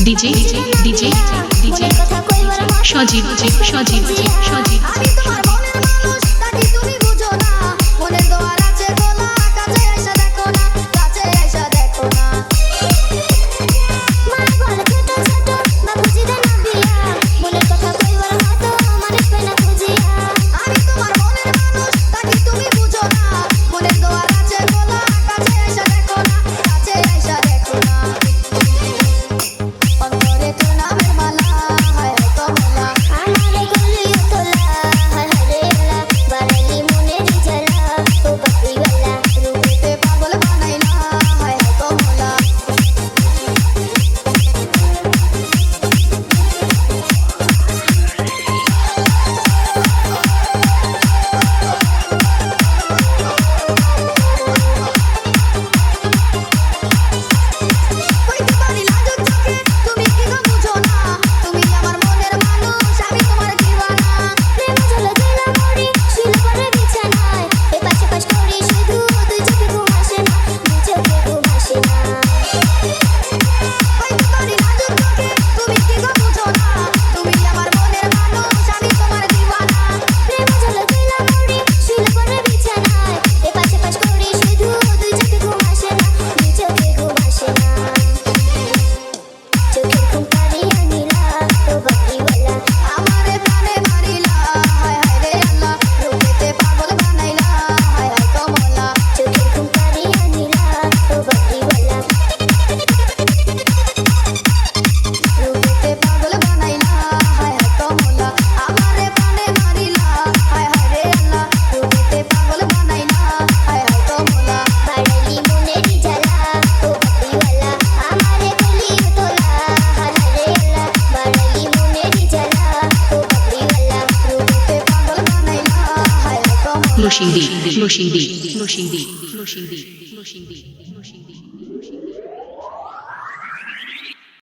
DJ DJ DJ সজীব সজীব সজীব আমি তোমার মনের মানুষ তাকে তুমি বুঝো না মনের দোয়ার আছে খোলা কাছে আইসা দেখো না কাছে আইসা দেখো না মা বলে ছোট ছোট না বুঝি দে না বিয়া মনের কথা কইবার মতো মানুষ পাই না খুঁজিয়া আমি তোমার মনের মানুষ তাকে তুমি বুঝো না মনের দোয়ার আছে খোলা কাছে আইসা দেখো না কাছে আইসা দেখো না অন্তরে তোর নামের মালা হায় হায় কমলা আমারে গলিও তোলা হায় হায় রে আল্লাহ বাড়াইলি মনের জ্বালা ও পাখিওয়ালা রূপেতে পাগল বানাইলা হায় হায় কমলা কইতে পারি লাজুক চোখে তুমি কি গো বুঝো না তুমি আমার মনের মানুষ আমি তোমার দিওয়ানা প্রেম জ্বলে দিলা মরি শুলে পড়ে বিছানায় এ পাশে পাশ করি শুধু দুই চোখে ঘুম আসে না দুই চোখে ঘুম আসে না কইতে পারি লাজুক চোখে তুমি কি গো বুঝো না তুমি আমার মনের মানুষ আমি তোমার দিওয়ানা প্রেম জ্বলে দিলা মরি শুলে পড়ে বিছানায় এ পাশে পাশ করি শুধু দুই চোখে ঘুম আসে না দুই চোখে ঘুম আসে না চোখের ঘুম কারিয়া নিলা ও বাকিওয়ালা আমারে প্রাণে মারিলা হায় হায় রে আল্লাহ রূপেতে পাগল বানাইলা হায় হায় কমলা চোখের ঘুম কারিয়া নিলা ও বাকিওয়ালা রূপেতে পাগল বানাইলা হায় হায় কমলা আমারে প্রাণে মারিলা হায় হায় রে আল্লাহ রূপেতে পাগল বানাইলা হায় হায় কমলা বাড়াইলি মনের জ্বালা ও বাকিওয়ালা আমারে গলিও তোলা হায় হায় রে আল্লাহ বাড়াইলি মনের জ্বালা ও বাকিওয়ালা রূপেতে পাগল বানাইলা হায় হায় কমলা রশিদি রশিদি রশিদি রশিদি রশিদি রশিদি রশিদি